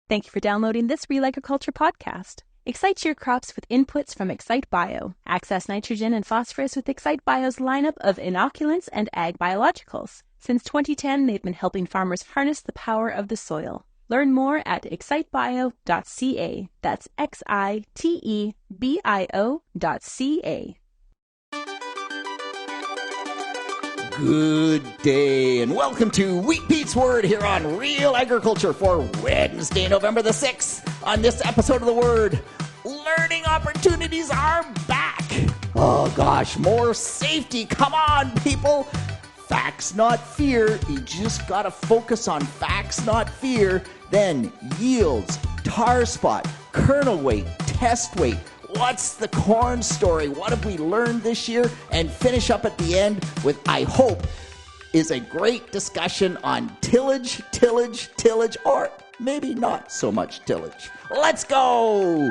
Thank you for downloading this RealAgriculture podcast. Excite your crops with inputs from Excite Bio. Access nitrogen and phosphorus with Excite Bio's lineup of inoculants and ag biologicals. Since 2010, they've been helping farmers harness the power of the soil. Learn more at excitebio.ca. That's XITEBIO.ca. Good day, and welcome to Wheat Pete's Word here on Real Agriculture for Wednesday, November the 6th. On this episode of The Word, learning opportunities are back. Oh gosh, more safety. Come on, people. Facts, not fear. You just got to focus on facts, not fear. Then yields, tar spot, kernel weight, test weight. What's the corn story? What have we learned this year? And finish up at the end with, I hope, is a great discussion on tillage, or maybe not so much tillage. Let's go!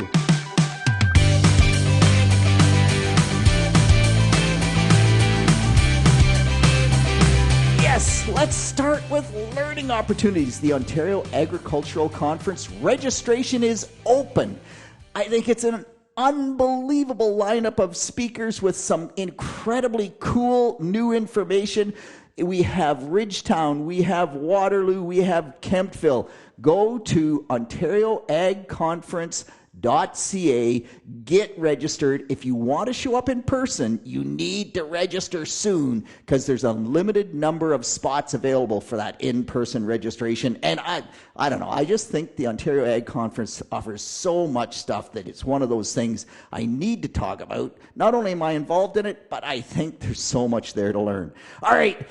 Yes, let's start with learning opportunities. The Ontario Agricultural Conference registration is open. I think it's an unbelievable lineup of speakers with some incredibly cool new information. We have Ridgetown, we have Waterloo, we have Kemptville. Go to OntarioAgConference.ca, get registered. If you want to show up in person, you need to register soon because there's a limited number of spots available for that in-person registration. And I don't know, I just think the Ontario Ag Conference offers so much stuff that it's one of those things I need to talk about. Not only am I involved in it, but I think there's so much there to learn. All right.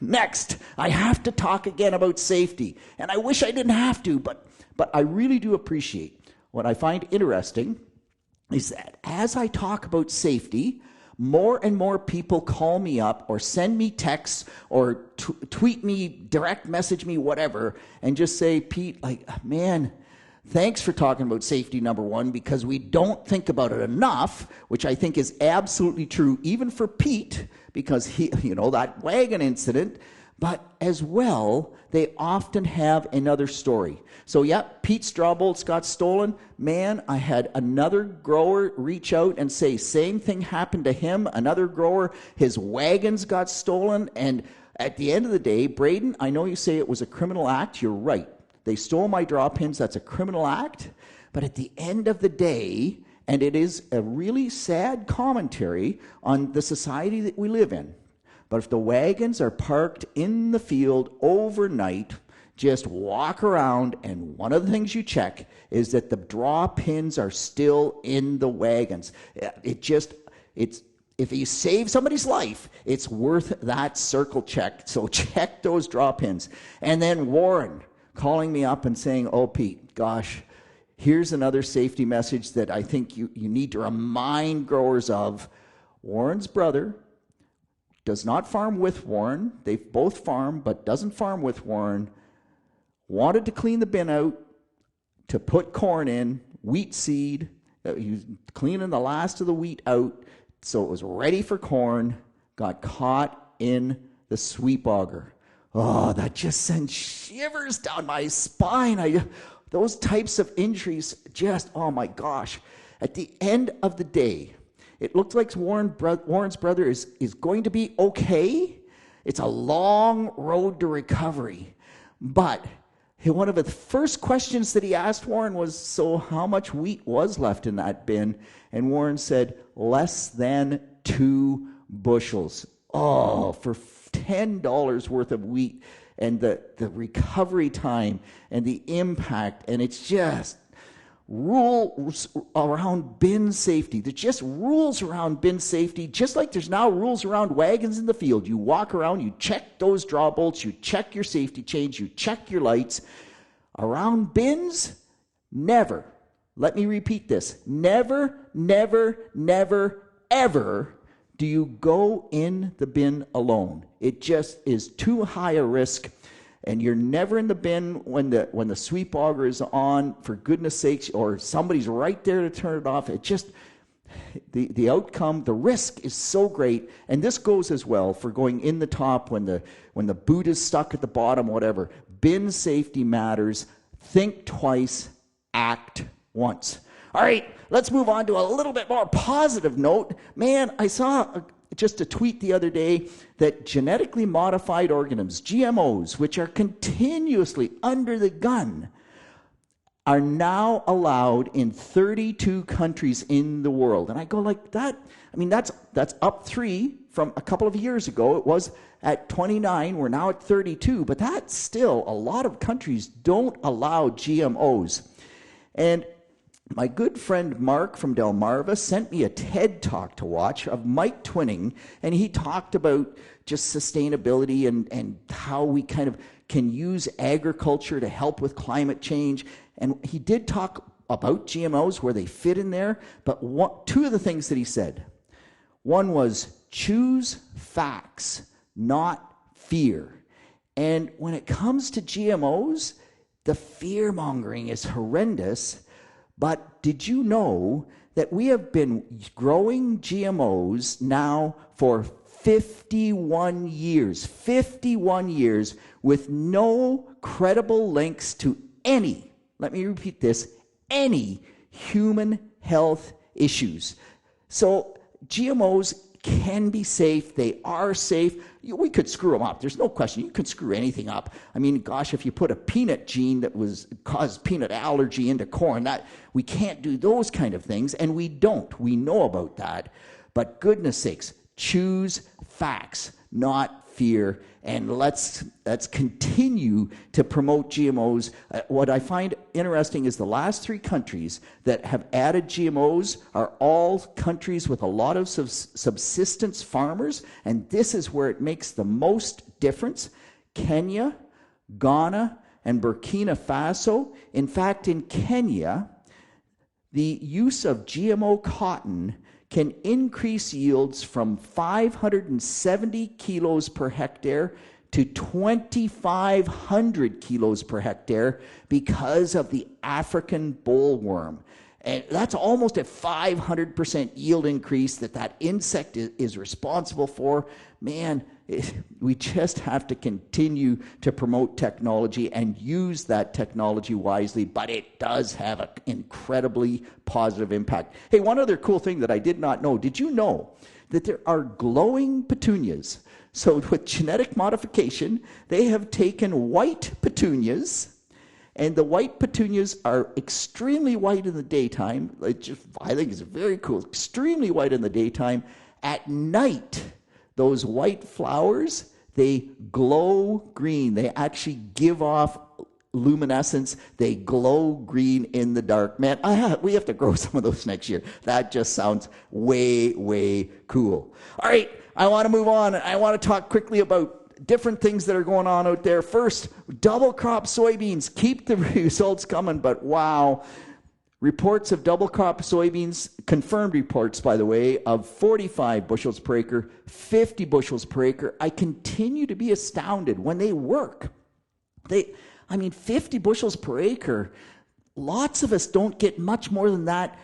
Next, I have to talk again about safety. And I wish I didn't have to, but I really do appreciate. What I find interesting is that as I talk about safety, more and more people call me up or send me texts or tweet me, direct message me, whatever, and just say, Pete, like, man, thanks for talking about safety, number one, because we don't think about it enough, which I think is absolutely true, even for Pete, because he, that wagon incident, but as well, they often have another story. So yeah, Pete's straw bolts got stolen. Man, I had another grower reach out and say, same thing happened to him. Another grower, his wagons got stolen. And at the end of the day, Braden, I know you say it was a criminal act. You're right. They stole my draw pins. That's a criminal act. But at the end of the day, and it is a really sad commentary on the society that we live in, but if the wagons are parked in the field overnight, just walk around, and one of the things you check is that the draw pins are still in the wagons. If you save somebody's life, it's worth that circle check. So check those draw pins. And then Warren calling me up and saying, oh, Pete, gosh, here's another safety message that I think you need to remind growers of. Warren's brother does not farm with Warren. They both farm, but doesn't farm with Warren. Wanted to clean the bin out to put corn in, wheat seed. He was cleaning the last of the wheat out, so it was ready for corn. Got caught in the sweep auger. Oh, that just sends shivers down my spine. Those types of injuries just, oh my gosh. At the end of the day, it looked like Warren's brother is going to be okay. It's a long road to recovery. But one of the first questions that he asked Warren was, so how much wheat was left in that bin? And Warren said, less than 2 bushels. Oh, for $10 worth of wheat, and the recovery time and the impact, and it's just rules around bin safety. There's just rules around bin safety, just like there's now rules around wagons in the field. You walk around, you check those draw bolts, you check your safety chains, you check your lights. Around bins, never, let me repeat this, never, ever do you go in the bin alone. It just is too high a risk. And you're never in the bin when the sweep auger is on, for goodness sakes, or somebody's right there to turn it off. It just, the outcome, the risk is so great. And this goes as well for going in the top when the boot is stuck at the bottom, whatever. Bin safety matters. Think twice, act once. All right, let's move on to a little bit more positive note. Man, I saw just a tweet the other day that genetically modified organisms, GMOs, which are continuously under the gun, are now allowed in 32 countries in the world. And I go like that. I mean, that's up 3 from a couple of years ago. It was at 29. We're now at 32. But that's still, a lot of countries don't allow GMOs. And my good friend Mark from Delmarva sent me a TED Talk to watch of Mike Twinning, and he talked about just sustainability and how we kind of can use agriculture to help with climate change. And he did talk about GMOs, where they fit in there, but two of the things that he said. One was choose facts, not fear. And when it comes to GMOs, the fear-mongering is horrendous. But did you know that we have been growing GMOs now for 51 years? 51 years with no credible links to any, let me repeat this, any human health issues. So GMOs can be safe. They are safe. We could screw them up. There's no question. You could screw anything up. I mean, gosh, if you put a peanut gene that caused peanut allergy into corn, that we can't do those kind of things, and we don't. We know about that. But goodness sakes, choose facts, not fear, and let's continue to promote GMOs. What I find interesting is the last 3 countries that have added GMOs are all countries with a lot of subsistence farmers, and this is where it makes the most difference. Kenya, Ghana, and Burkina Faso. In fact, in Kenya, the use of GMO cotton can increase yields from 570 kilos per hectare to 2,500 kilos per hectare because of the African bollworm. And that's almost a 500% yield increase that insect is responsible for. Man, we just have to continue to promote technology and use that technology wisely, but it does have an incredibly positive impact. Hey, one other cool thing that I did not know. Did you know that there are glowing petunias? So with genetic modification, they have taken white petunias, and the white petunias are extremely white in the daytime. I think it's very cool. Extremely white in the daytime. At night, those white flowers, they glow green. They actually give off luminescence. They glow green in the dark. Man, we have to grow some of those next year. That just sounds way, way cool. All right, I want to move on. I want to talk quickly about different things that are going on out there. First, double crop soybeans. Keep the results coming, but wow. Reports of double crop soybeans, confirmed reports, by the way, of 45 bushels per acre, 50 bushels per acre. I continue to be astounded when they work. 50 bushels per acre. Lots of us don't get much more than that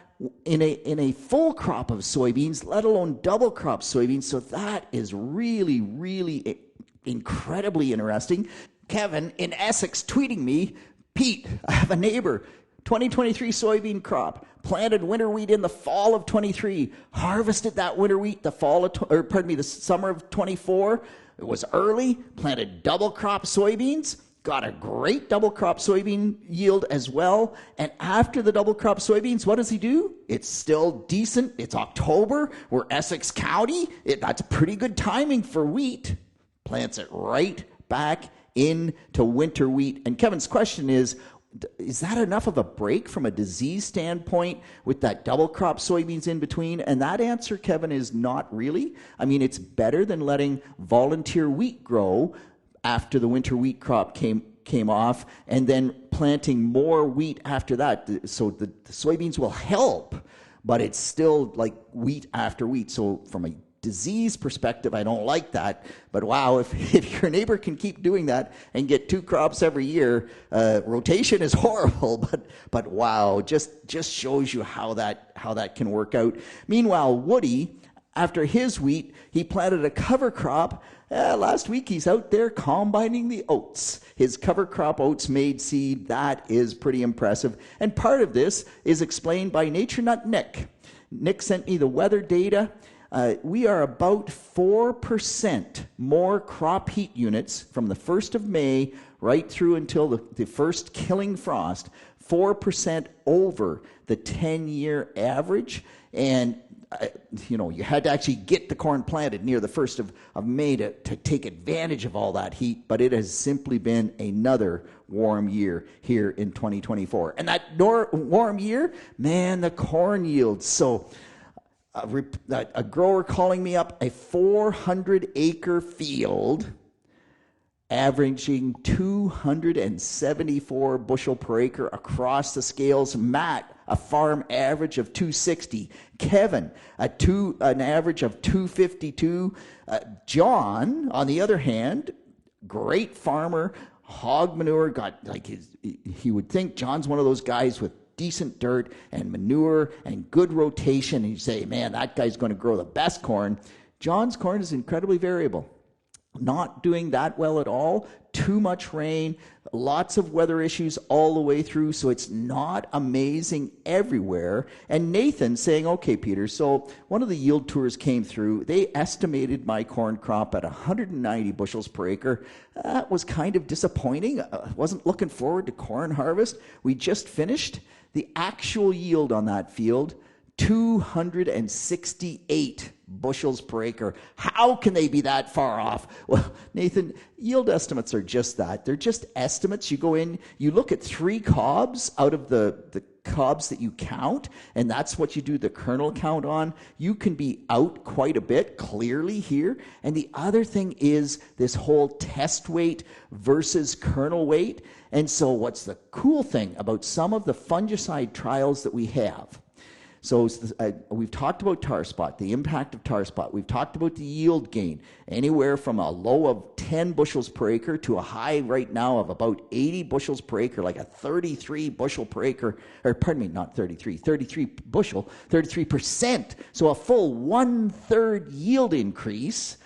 in a full crop of soybeans, let alone double crop soybeans. So that is really, really incredibly interesting. Kevin in Essex tweeting me, Pete, I have a neighbor, 2023 soybean crop, planted winter wheat in the fall of 23, harvested that winter wheat the summer of 24. It was early, planted double crop soybeans, got a great double crop soybean yield as well. And after the double crop soybeans, what does he do? It's still decent. It's October. We're Essex County. That's pretty good timing for wheat. Plants it right back into winter wheat. And Kevin's question is that enough of a break from a disease standpoint with that double crop soybeans in between? And that answer, Kevin, is not really. I mean, it's better than letting volunteer wheat grow after the winter wheat crop came off and then planting more wheat after that. So the soybeans will help, but it's still like wheat after wheat. So from a disease perspective, I don't like that. But wow, if your neighbor can keep doing that and get 2 crops every year, rotation is horrible. But wow, just shows you how that can work out. Meanwhile, Woody, after his wheat, he planted a cover crop Last week he's out there combining the oats. His cover crop oats made seed, that is pretty impressive. And part of this is explained by Nature Nut Nick. Nick sent me the weather data. We are about 4% more crop heat units from the 1st of May right through until the first killing frost, 4% over the 10-year average. And you had to actually get the corn planted near the 1st of May to take advantage of all that heat, but it has simply been another warm year here in 2024. And that warm year, man, the corn yields. So a grower calling me up, a 400-acre field averaging 274 bushel per acre across the scales. Matt, a farm average of 260. Kevin, an average of 252. John, on the other hand, great farmer, hog manure, he would think John's one of those guys with decent dirt and manure and good rotation, and you say, man, that guy's going to grow the best corn. John's corn is incredibly variable. Not doing that well at all, too much rain, lots of weather issues all the way through, so it's not amazing everywhere. And Nathan saying, okay, Peter, so one of the yield tours came through. They estimated my corn crop at 190 bushels per acre. That was kind of disappointing. I wasn't looking forward to corn harvest. We just finished. The actual yield on that field, 268 bushels per acre. How can they be that far off? Well, Nathan, yield estimates are just that. They're just estimates. You go in, you look at 3 cobs out of the cobs that you count, and that's what you do the kernel count on. You can be out quite a bit clearly here. And the other thing is this whole test weight versus kernel weight. And so what's the cool thing about some of the fungicide trials that we have? So we've talked about tar spot, the impact of tar spot. We've talked about the yield gain, anywhere from a low of 10 bushels per acre to a high right now of about 80 bushels per acre, like a 33 bushel per acre, or pardon me, not 33 bushel, 33%. So a full 1/3 yield increase,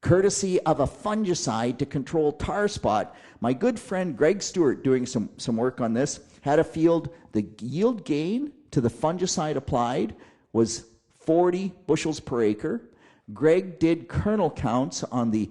courtesy of a fungicide to control tar spot. My good friend Greg Stewart, doing some work on this, had a field, the yield gain to the fungicide applied was 40 bushels per acre. Greg did kernel counts on the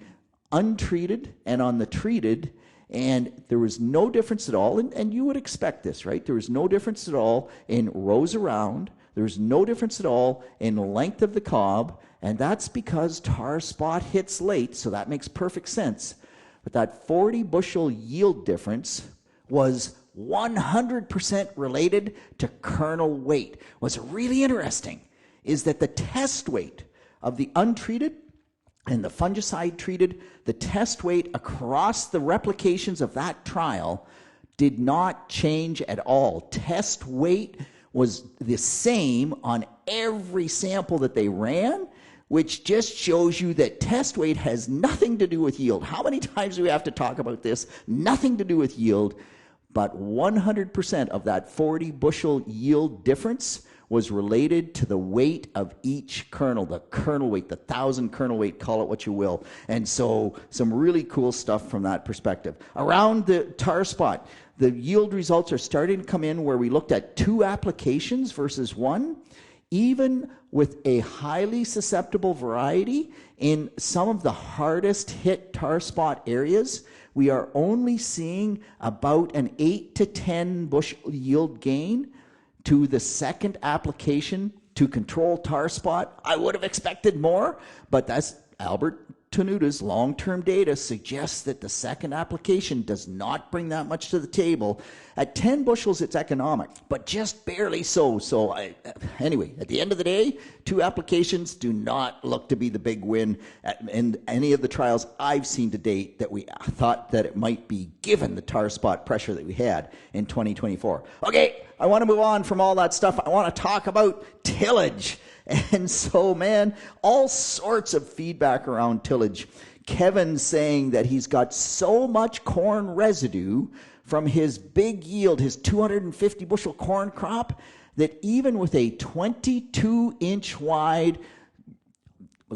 untreated and on the treated, and there was no difference at all. And you would expect this, right? There was no difference at all in rows around. There was no difference at all in length of the cob, and that's because tar spot hits late, so that makes perfect sense. But that 40 bushel yield difference was 100% related to kernel weight. What's really interesting is that the test weight of the untreated and the fungicide treated, the test weight across the replications of that trial did not change at all. Test weight was the same on every sample that they ran, which just shows you that test weight has nothing to do with yield. How many times do we have to talk about this? Nothing to do with yield. But 100% of that 40 bushel yield difference was related to the weight of each kernel, the kernel weight, the 1,000 kernel weight, call it what you will. And so some really cool stuff from that perspective. Around the tar spot, the yield results are starting to come in where we looked at 2 applications versus 1. Even with a highly susceptible variety in some of the hardest hit tar spot areas, we are only seeing about an 8 to 10 bushel yield gain to the second application to control tar spot. I would have expected more, but that's Albert Tenuta's long-term data suggests that the second application does not bring that much to the table. At 10 bushels, it's economic, but just barely so. Anyway, at the end of the day, 2 applications do not look to be the big win in any of the trials I've seen to date that we thought that it might be given the tar spot pressure that we had in 2024. Okay, I want to move on from all that stuff. I want to talk about tillage. And so, man, all sorts of feedback around tillage. Kevin saying that he's got so much corn residue from his big yield, his 250 bushel corn crop, that even with a 22-inch wide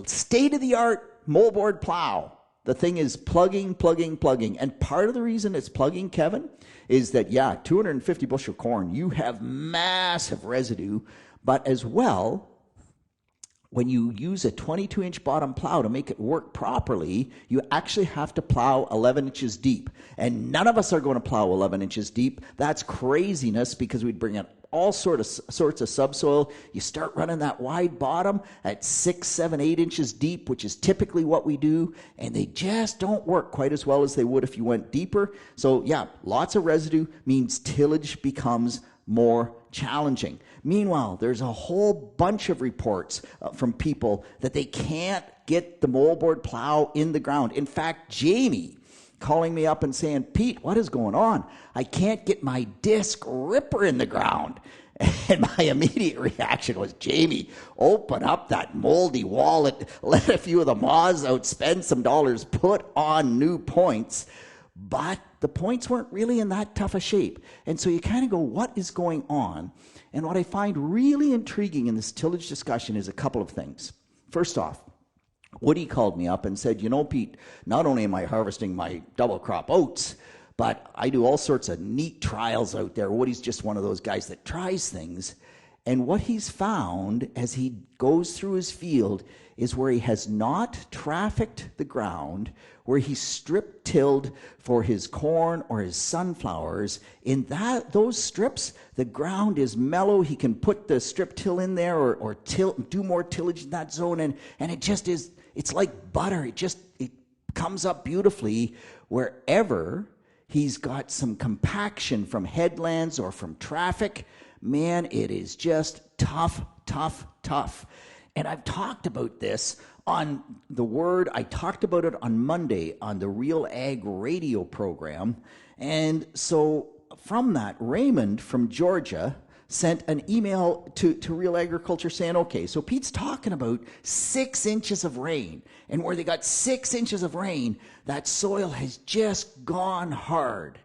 state-of-the-art moldboard plow, The thing is plugging. And part of the reason it's plugging, Kevin, is that, 250 bushel corn, you have massive residue, but as well, when you use a 22-inch bottom plow to make it work properly, you actually have to plow 11 inches deep. And none of us are going to plow 11 inches deep. That's craziness, because we'd bring in all sorts of subsoil. You start running that wide bottom at 6, 7, 8 inches deep, which is typically what we do, and they just don't work quite as well as they would if you went deeper. So lots of residue means tillage becomes more challenging. Meanwhile, there's a whole bunch of reports from people that they can't get the moldboard plow in the ground. In fact, Jamie calling me up and saying, Pete, what is going on? I can't get my disc ripper in the ground. And my immediate reaction was, Jamie, open up that moldy wallet, let a few of the moths out, spend some dollars, put on new points. But the points weren't really in that tough a shape. And so you kind of go, what is going on? And what I find really intriguing in this tillage discussion is a couple of things. First off, Woody called me up and said, Pete, not only am I harvesting my double crop oats, but I do all sorts of neat trials out there. Woody's just one of those guys that tries things. And what he's found as he goes through his field is where he has not trafficked the ground, where he strip tilled for his corn or his sunflowers. In those strips, the ground is mellow. He can put the strip till in there or do more tillage in that zone, and it just is, it's like butter. It comes up beautifully wherever he's got some compaction from headlands or from traffic. Man, it is just tough. And I've talked about this on The Word. I talked about it on Monday on the Real Ag radio program. And so from that, Raymond from Georgia sent an email to Real Agriculture saying, okay, so Pete's talking about 6 inches of rain. And where they got 6 inches of rain, that soil has just gone hard.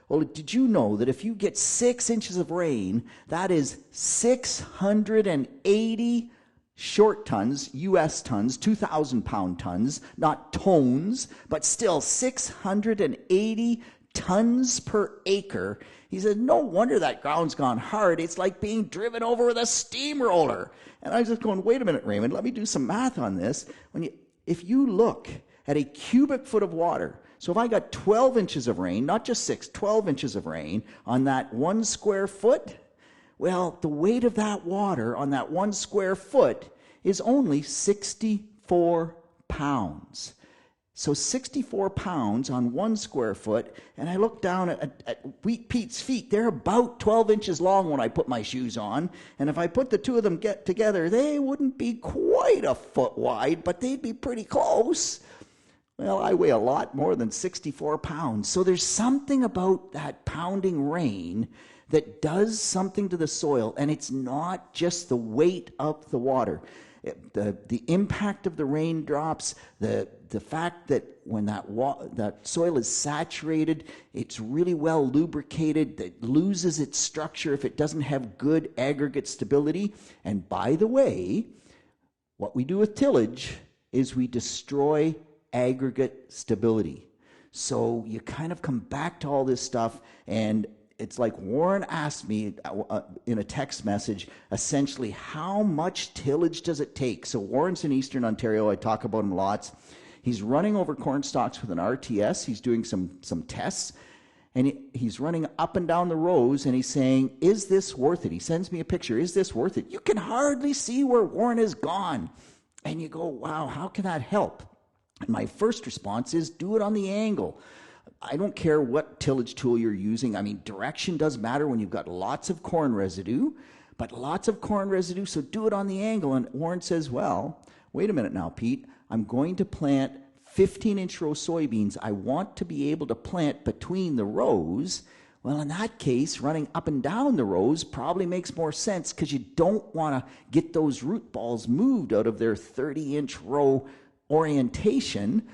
Well, did you know that if you get 6 inches of rain, that is 680 short tons, U.S. tons, 2,000-pound tons, not tones, but still 680 tons per acre. He said, no wonder that ground's gone hard. It's like being driven over with a steamroller. And I was just going, wait a minute, Raymond, let me do some math on this. If you look at a cubic foot of water, so if I got 12 inches of rain, not just 6, 12 inches of rain on that 1 square foot, well, the weight of that water on that 1 square foot is only 64 pounds. So 64 pounds on 1 square foot, and I look down at Wheat Pete's feet. They're about 12 inches long when I put my shoes on, and if I put the two of them together, they wouldn't be quite a foot wide, but they'd be pretty close. Well, I weigh a lot more than 64 pounds. So there's something about that pounding rain that does something to the soil, and it's not just the weight of the water. The impact of the raindrops, the fact that when that soil is saturated, it's really well lubricated, it loses its structure if it doesn't have good aggregate stability. And by the way, what we do with tillage is we destroy aggregate stability. So you kind of come back to all this stuff, and it's like Warren asked me in a text message, essentially, how much tillage does it take? So Warren's in Eastern Ontario. I talk about him lots. He's running over corn stalks with an RTS. He's doing some tests, and he's running up and down the rows, and he's saying, is this worth it? He sends me a picture. Is this worth it? You can hardly see where Warren has gone. And you go, wow, how can that help? And my first response is, do it on the angle. I don't care what tillage tool you're using. I mean, direction does matter when you've got lots of corn residue, so do it on the angle. And Warren says, well, wait a minute now, Pete. I'm going to plant 15-inch row soybeans. I want to be able to plant between the rows. Well, in that case, running up and down the rows probably makes more sense, because you don't want to get those root balls moved out of their 30-inch row orientation.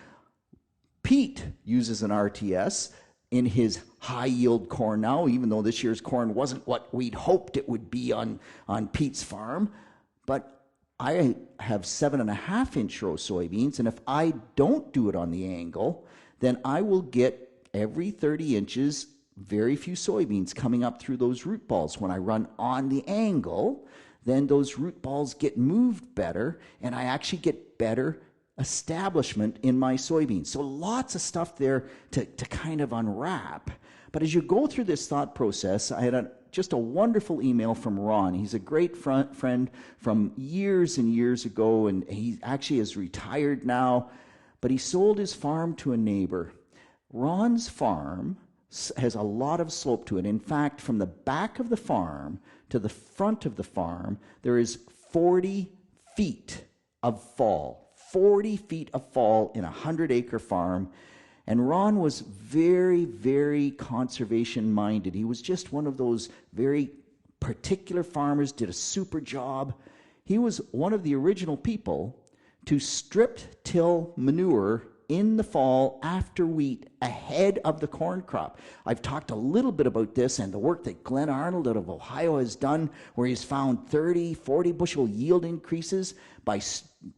Pete uses an RTS in his high-yield corn now, even though this year's corn wasn't what we'd hoped it would be on Pete's farm. But I have 7.5-inch row soybeans, and if I don't do it on the angle, then I will get every 30 inches very few soybeans coming up through those root balls. When I run on the angle, then those root balls get moved better, and I actually get better establishment in my soybeans. So lots of stuff there to kind of unwrap. But as you go through this thought process, I had just a wonderful email from Ron. He's a great friend from years and years ago, and he actually is retired now, but he sold his farm to a neighbor. Ron's farm has a lot of slope to it. In fact, from the back of the farm to the front of the farm, there is 40 feet of fall. 40 feet of fall in a 100-acre farm. And Ron was very, very conservation-minded. He was just one of those very particular farmers, did a super job. He was one of the original people to strip till manure in the fall after wheat ahead of the corn crop. I've talked a little bit about this and the work that Glenn Arnold out of Ohio has done, where he's found 30, 40 bushel yield increases by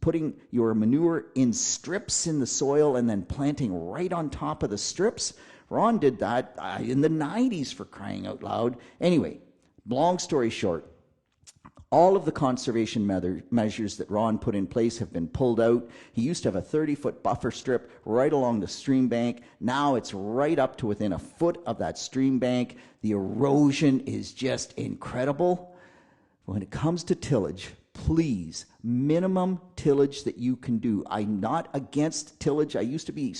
putting your manure in strips in the soil and then planting right on top of the strips. Ron did that in the 90s, for crying out loud. Anyway, long story short, all of the conservation measures that Ron put in place have been pulled out. He used to have a 30-foot buffer strip right along the stream bank. Now it's right up to within a foot of that stream bank. The erosion is just incredible. When it comes to tillage, please, minimum tillage that you can do. I'm not against tillage. I used to be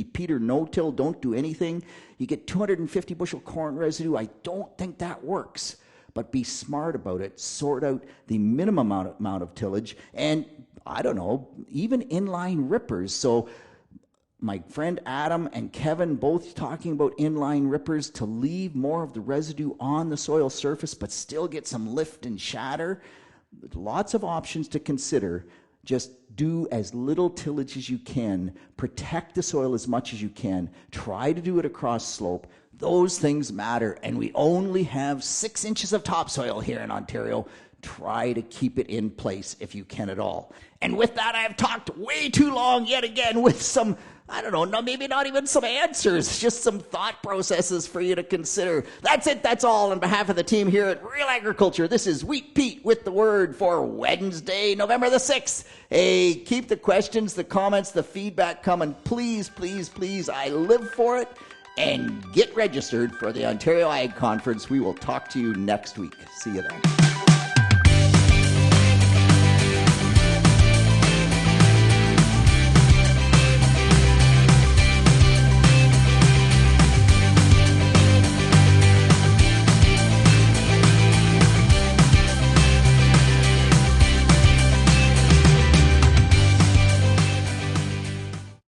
Peter no-till, don't do anything. You get 250 bushel corn residue. I don't think that works. But be smart about it. Sort out the minimum amount of tillage, and I don't know, even inline rippers. So my friend Adam and Kevin both talking about inline rippers to leave more of the residue on the soil surface but still get some lift and shatter. Lots of options to consider. Just do as little tillage as you can. Protect the soil as much as you can. Try to do it across slope. Those things matter, and we only have 6 inches of topsoil here in Ontario. Try to keep it in place if you can at all. And with that, I have talked way too long yet again with some, I don't know, no, maybe not even some answers, just some thought processes for you to consider. That's it, that's all. On behalf of the team here at Real Agriculture, this is Wheat Pete with the word for Wednesday, November the 6th. Hey, keep the questions, the comments, the feedback coming. Please, please, please, I live for it. And get registered for the Ontario Ag Conference. We will talk to you next week. See you then.